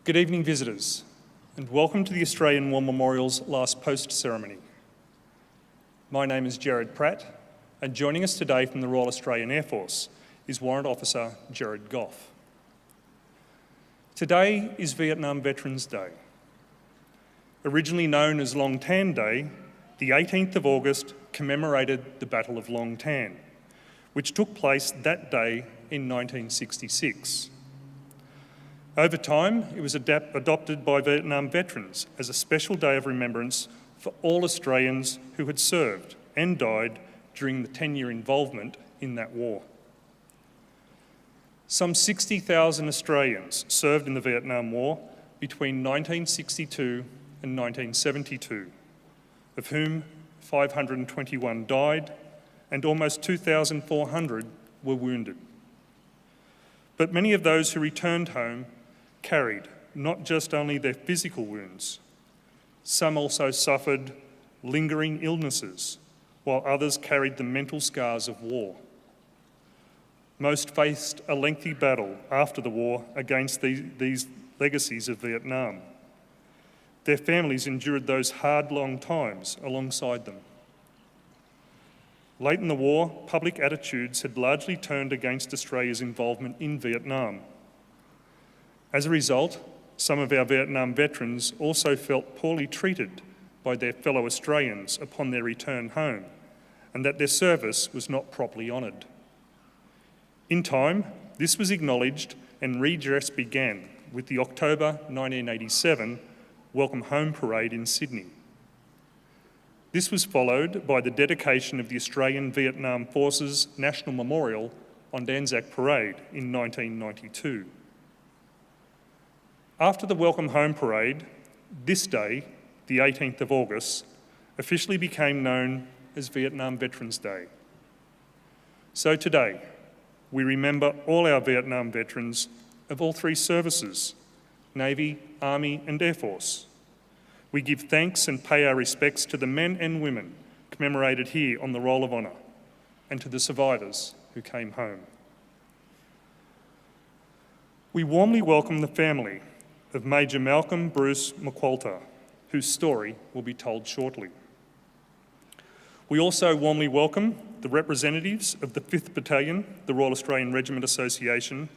Good evening, visitors, and welcome to the Australian War Memorial's last post ceremony. My name is Gerard Pratt, and joining us today from the Royal Australian Air Force is Warrant Officer Gerard Goff. Today is Vietnam Veterans Day. Originally known as Long Tan Day, the 18th of August commemorated the Battle of Long Tan, which took place that day in 1966. Over time, it was adopted by Vietnam veterans as a special day of remembrance for all Australians who had served and died during the 10-year involvement in that war. Some 60,000 Australians served in the Vietnam War between 1962 and 1972, of whom 521 died and almost 2,400 were wounded. But many of those who returned home carried not just only their physical wounds, some also suffered lingering illnesses, while others carried the mental scars of war. Most faced a lengthy battle after the war against these legacies of Vietnam. Their families endured those hard, long times alongside them. Late in the war, public attitudes had largely turned against Australia's involvement in Vietnam. As a result, some of our Vietnam veterans also felt poorly treated by their fellow Australians upon their return home, and that their service was not properly honoured. In time, this was acknowledged and redress began with the October 1987 Welcome Home Parade in Sydney. This was followed by the dedication of the Australian Vietnam Forces National Memorial on Anzac Parade in 1992. After the Welcome Home Parade, this day, the 18th of August, officially became known as Vietnam Veterans Day. So today, we remember all our Vietnam veterans of all three services, Navy, Army and Air Force. We give thanks and pay our respects to the men and women commemorated here on the Roll of Honour and to the survivors who came home. We warmly welcome the family of Major Malcolm Bruce McQualter, whose story will be told shortly. We also warmly welcome the representatives of the 5th Battalion, the Royal Australian Regiment Association,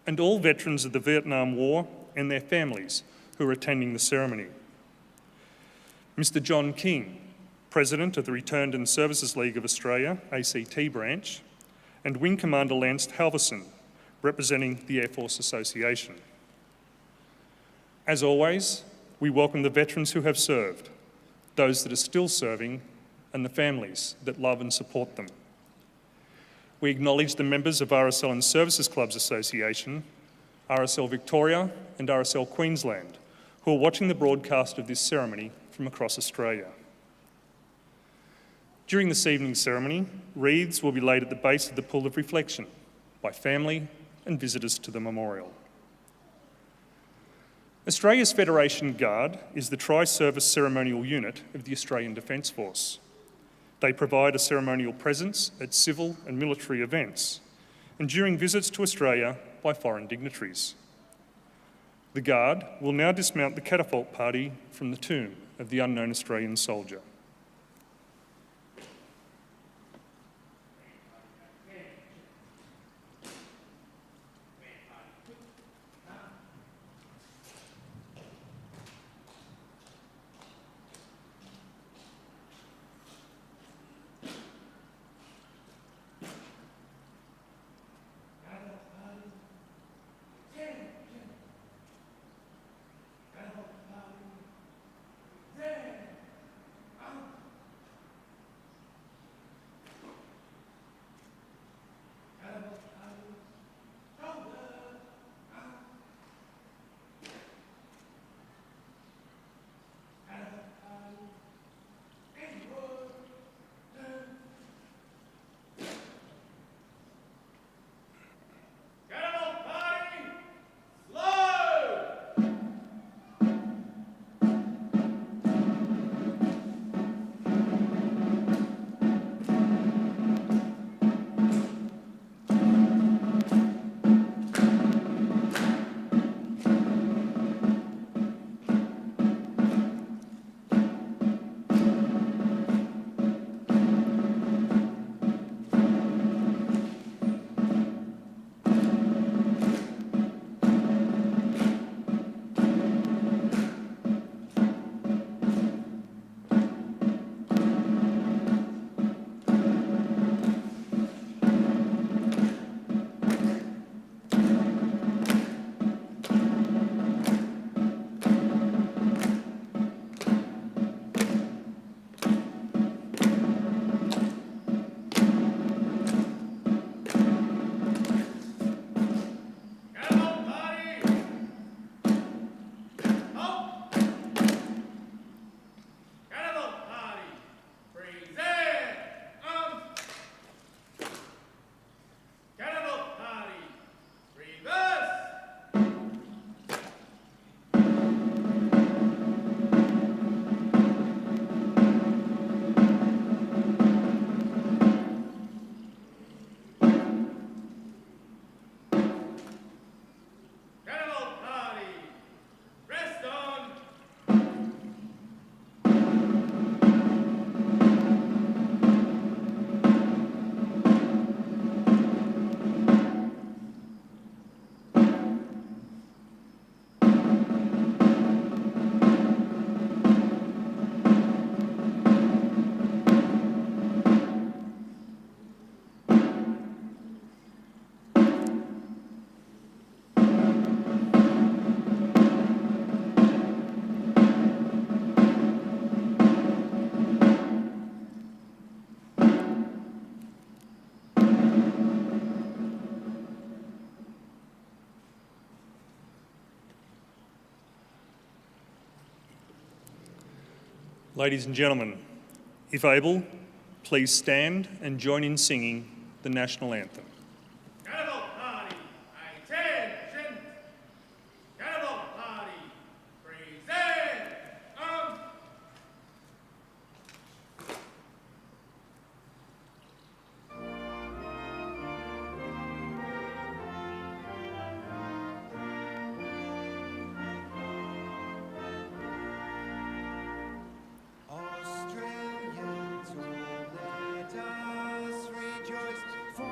and all veterans of the Vietnam War and their families who are attending the ceremony. Mr. John King, President of the Returned and Services League of Australia, ACT branch, and Wing Commander Lance Halverson, representing the Air Force Association. As always, we welcome the veterans who have served, those that are still serving, and the families that love and support them. We acknowledge the members of RSL Services Clubs Association, RSL Victoria and RSL Queensland, who are watching the broadcast of this ceremony from across Australia. During this evening's ceremony, wreaths will be laid at the base of the Pool of Reflection by family and visitors to the memorial. Australia's Federation Guard is the tri-service ceremonial unit of the Australian Defence Force. They provide a ceremonial presence at civil and military events and during visits to Australia by foreign dignitaries. The Guard will now dismount the catapult party from the tomb of the unknown Australian soldier. Ladies and gentlemen, if able, please stand and join in singing the national anthem. Carnival party, attention! Carnival party, present! Australians, oh, let us rejoice, for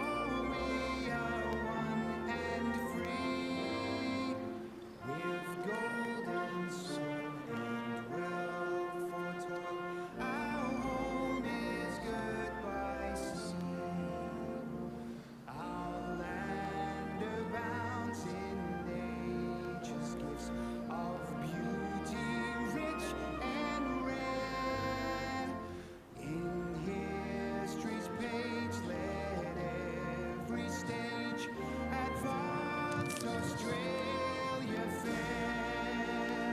we are one and free, with golden soil and wealth for toil. Our home is good by sea. Our land abounds in nature's gifts of beauty, rich and rare. In history's page, let every stage advance Australia fair.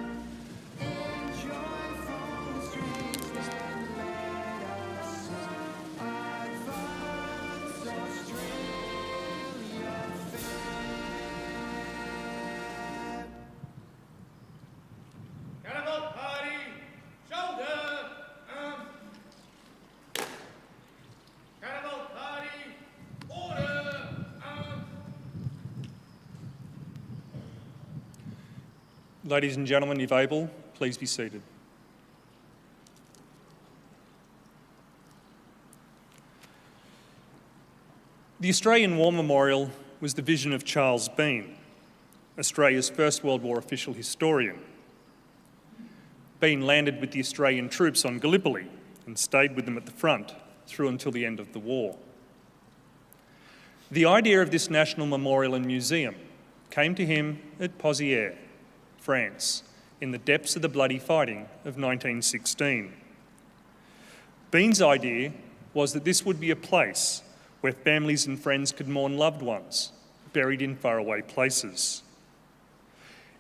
Enjoy from the streets and let us sing. Advance Australia fair. Carnival party, shoulder! Carnival party, order! Ladies and gentlemen, if able, please be seated. The Australian War Memorial was the vision of Charles Bean, Australia's First World War official historian. Bean landed with the Australian troops on Gallipoli and stayed with them at the front through until the end of the war. The idea of this national memorial and museum came to him at Pozières, France, in the depths of the bloody fighting of 1916. Bean's idea was that this would be a place where families and friends could mourn loved ones buried in faraway places.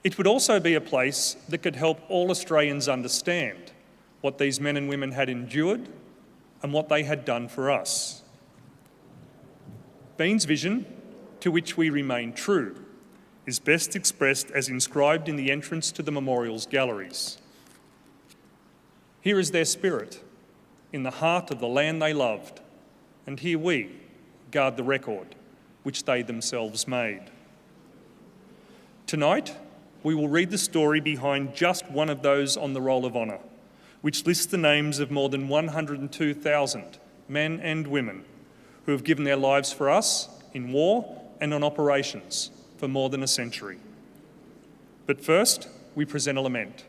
It would also be a place that could help all Australians understand what these men and women had endured and what they had done for us. Bean's vision, to which we remain true, is best expressed as inscribed in the entrance to the memorial's galleries. Here is their spirit, in the heart of the land they loved, and here we guard the record which they themselves made. Tonight, we will read the story behind just one of those on the Roll of Honour, which lists the names of more than 102,000 men and women who have given their lives for us in war and on operations for more than a century. But first, we present a lament,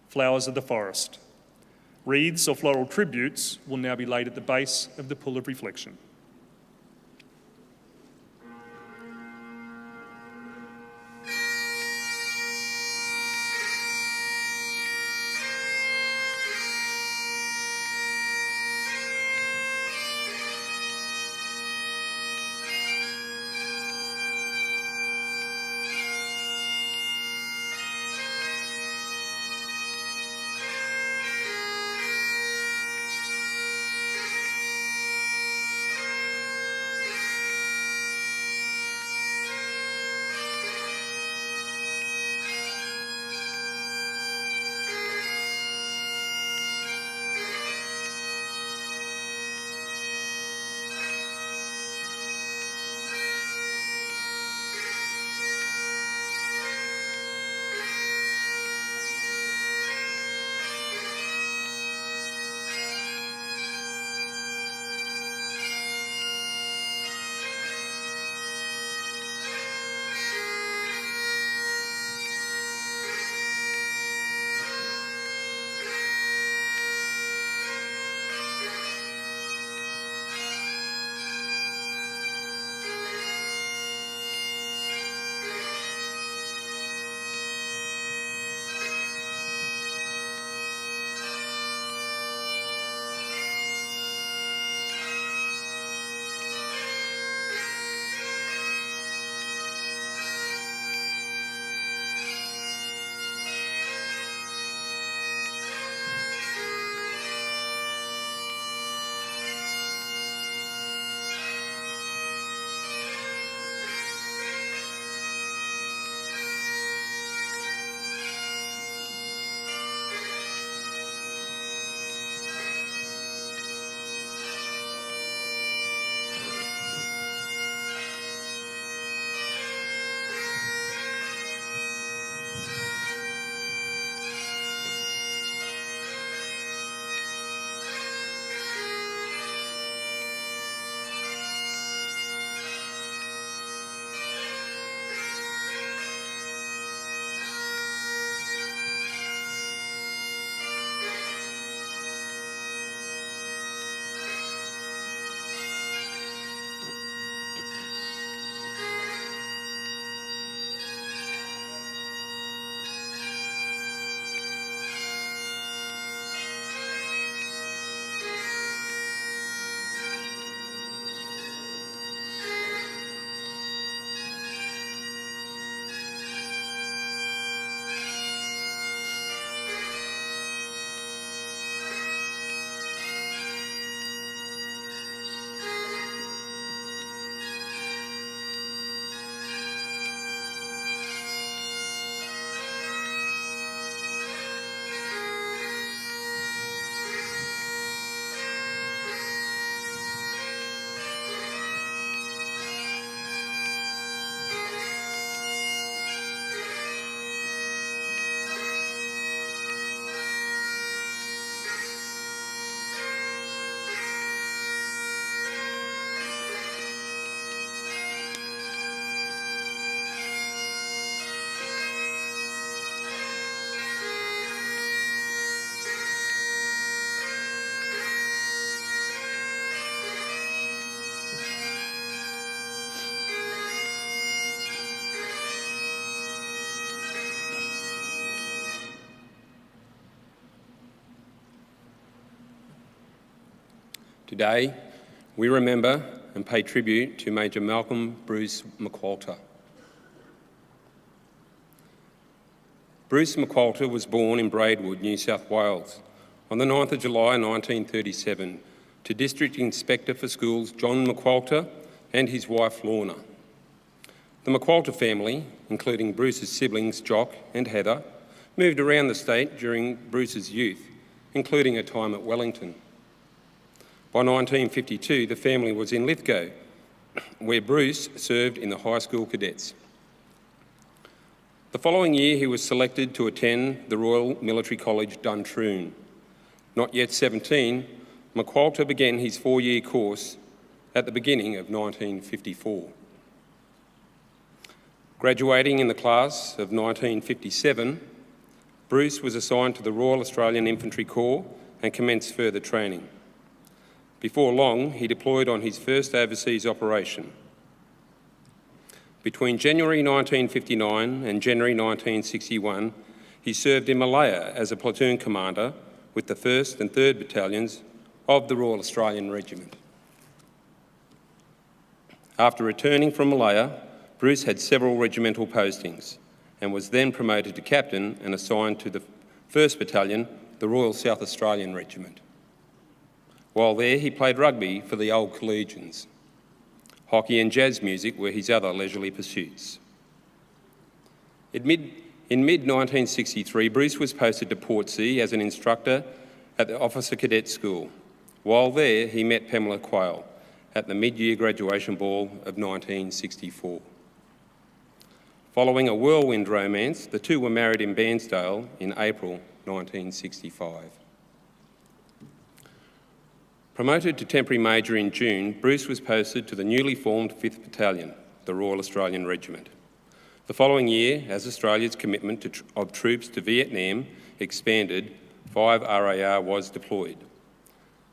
Flowers of the Forest. Wreaths or floral tributes will now be laid at the base of the Pool of Reflection. Today, we remember and pay tribute to Major Malcolm Bruce McQualter. Bruce McQualter was born in Braidwood, New South Wales, on the 9th of July 1937 to District Inspector for Schools John McQualter and his wife Lorna. The McQualter family, including Bruce's siblings Jock and Heather, moved around the state during Bruce's youth, including a time at Wellington. By 1952, the family was in Lithgow, where Bruce served in the high school cadets. The following year, he was selected to attend the Royal Military College, Duntroon. Not yet 17, McQualter began his 4-year course at the beginning of 1954. Graduating in the class of 1957, Bruce was assigned to the Royal Australian Infantry Corps and commenced further training. Before long, he deployed on his first overseas operation. Between January 1959 and January 1961, he served in Malaya as a platoon commander with the 1st and 3rd Battalions of the Royal Australian Regiment. After returning from Malaya, Bruce had several regimental postings and was then promoted to captain and assigned to the 1st Battalion, the Royal South Australian Regiment. While there, he played rugby for the Old Collegians. Hockey and jazz music were his other leisurely pursuits. In mid-1963, Bruce was posted to Portsea as an instructor at the Officer Cadet School. While there, he met Pamela Quayle at the mid-year graduation ball of 1964. Following a whirlwind romance, the two were married in Bairnsdale in April 1965. Promoted to temporary major in June, Bruce was posted to the newly formed 5th Battalion, the Royal Australian Regiment. The following year, as Australia's commitment of troops to Vietnam expanded, 5 RAR was deployed.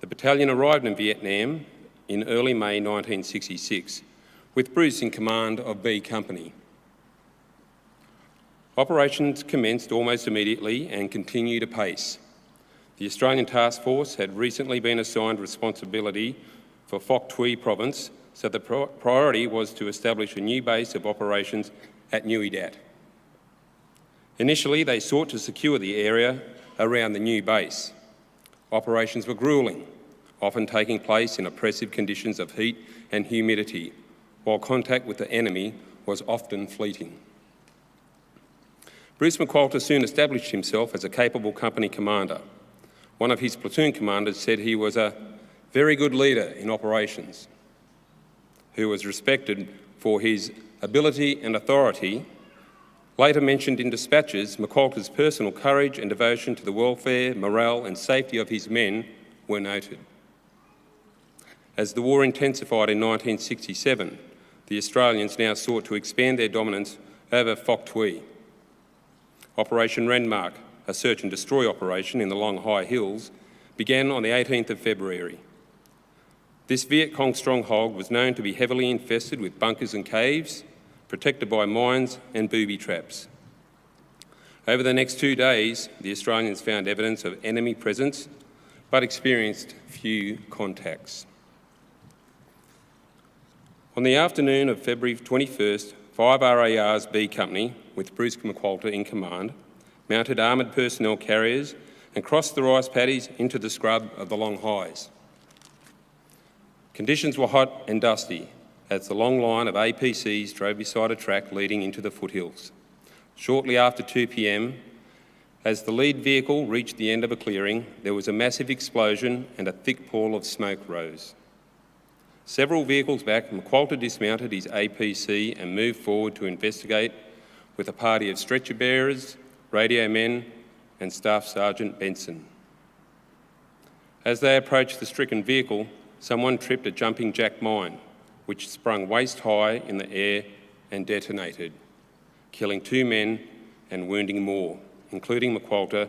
The battalion arrived in Vietnam in early May 1966, with Bruce in command of B Company. Operations commenced almost immediately and continued apace. The Australian Task Force had recently been assigned responsibility for Phuoc Tuy province, so the priority was to establish a new base of operations at Nui Dat. Initially, they sought to secure the area around the new base. Operations were gruelling, often taking place in oppressive conditions of heat and humidity, while contact with the enemy was often fleeting. Bruce McQualter soon established himself as a capable company commander. One of his platoon commanders said he was a very good leader in operations, who was respected for his ability and authority. Later mentioned in dispatches, McQualter's personal courage and devotion to the welfare, morale and safety of his men were noted. As the war intensified in 1967, the Australians now sought to expand their dominance over Phuoc Tuy. Operation Renmark, a search and destroy operation in the Long High Hills, began on the 18th of February. This Viet Cong stronghold was known to be heavily infested with bunkers and caves, protected by mines and booby traps. Over the next 2 days, the Australians found evidence of enemy presence, but experienced few contacts. On the afternoon of February 21st, 5 RAR's B Company, with Bruce McQualter in command, mounted armoured personnel carriers and crossed the rice paddies into the scrub of the Long Highs. Conditions were hot and dusty as the long line of APCs drove beside a track leading into the foothills. Shortly after 2 p.m, as the lead vehicle reached the end of a clearing, there was a massive explosion and a thick pall of smoke rose. Several vehicles back, McQualter dismounted his APC and moved forward to investigate with a party of stretcher bearers, radio men and Staff Sergeant Benson. As they approached the stricken vehicle, someone tripped a jumping jack mine, which sprung waist high in the air and detonated, killing 2 men and wounding more, including McQualter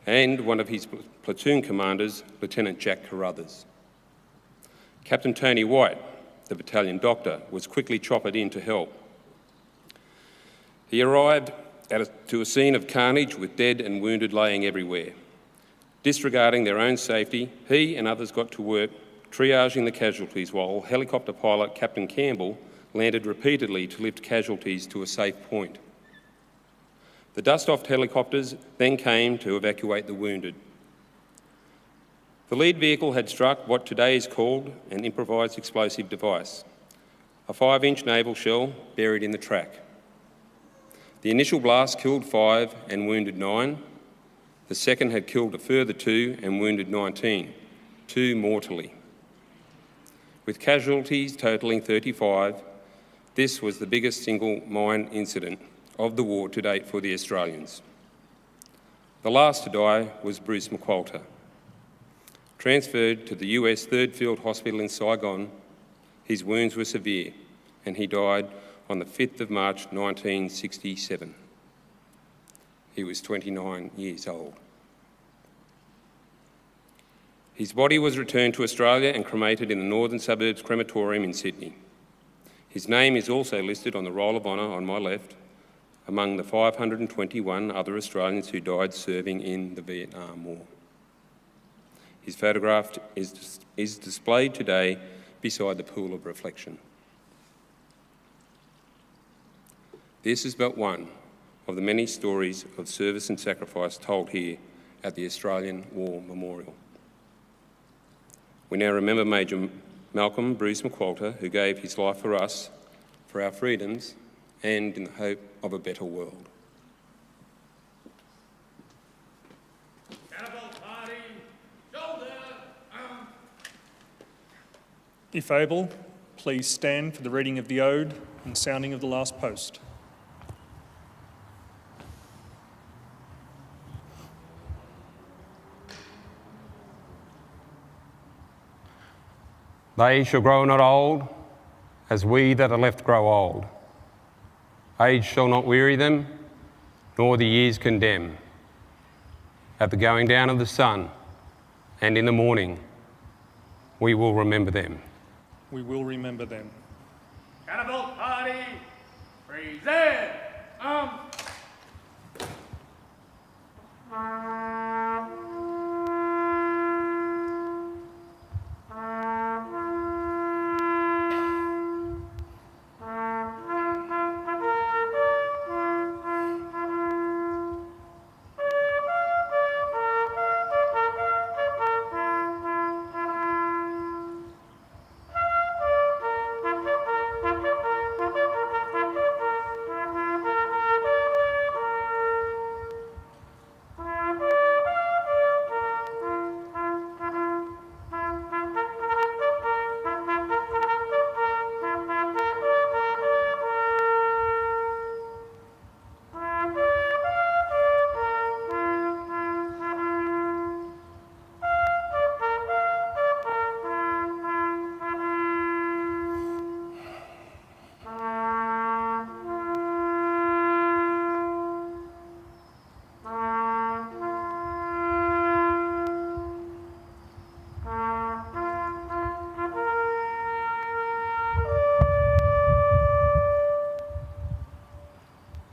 and one of his platoon commanders, Lieutenant Jack Carruthers. Captain Tony White, the battalion doctor, was quickly choppered in to help. He arrived to a scene of carnage with dead and wounded laying everywhere. Disregarding their own safety, he and others got to work triaging the casualties while helicopter pilot Captain Campbell landed repeatedly to lift casualties to a safe point. The dust-off helicopters then came to evacuate the wounded. The lead vehicle had struck what today is called an improvised explosive device, a 5-inch naval shell buried in the track. The initial blast killed 5 and wounded 9. The second had killed a further 2 and wounded 19, 2 mortally. With casualties totalling 35, this was the biggest single mine incident of the war to date for the Australians. The last to die was Bruce McQualter. Transferred to the US 3rd Field Hospital in Saigon, his wounds were severe and he died on the 5th of March 1967. He was 29 years old. His body was returned to Australia and cremated in the Northern Suburbs Crematorium in Sydney. His name is also listed on the Roll of Honour on my left, among the 521 other Australians who died serving in the Vietnam War. His photograph is displayed today beside the pool of reflection. This is but one of the many stories of service and sacrifice told here at the Australian War Memorial. We now remember Major Malcolm Bruce McQualter, who gave his life for us, for our freedoms, and in the hope of a better world. Catapult party, shoulder, If able, please stand for the reading of the ode and sounding of the last post. They shall grow not old, as we that are left grow old. Age shall not weary them, nor the years condemn. At the going down of the sun, and in the morning, we will remember them. We will remember them. catapult party, present,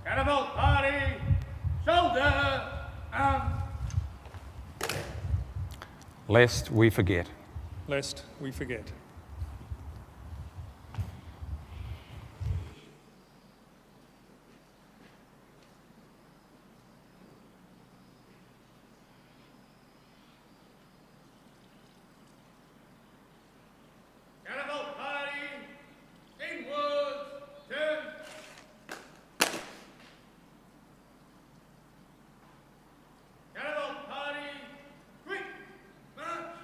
catapult party, shoulder, Lest we forget. Lest we forget. catapult party, inwards, turn, catapult party, quick, march,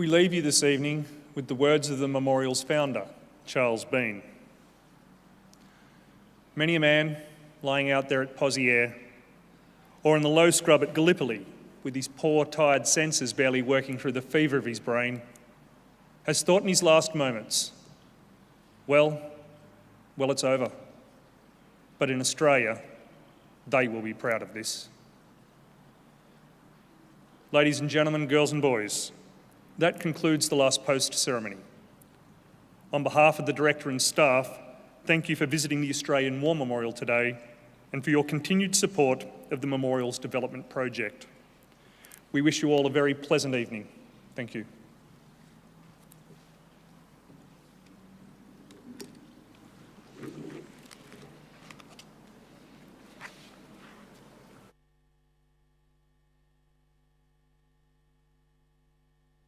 We leave you this evening with the words of the memorial's founder, Charles Bean. Many a man lying out there at Poziere, or in the low scrub at Gallipoli, with his poor, tired senses barely working through the fever of his brain, has thought in his last moments, well, it's over. But in Australia, they will be proud of this. Ladies and gentlemen, girls and boys, that concludes the last post ceremony. On behalf of the Director and staff, thank you for visiting the Australian War Memorial today and for your continued support of the Memorial's development project. We wish you all a very pleasant evening. Thank you.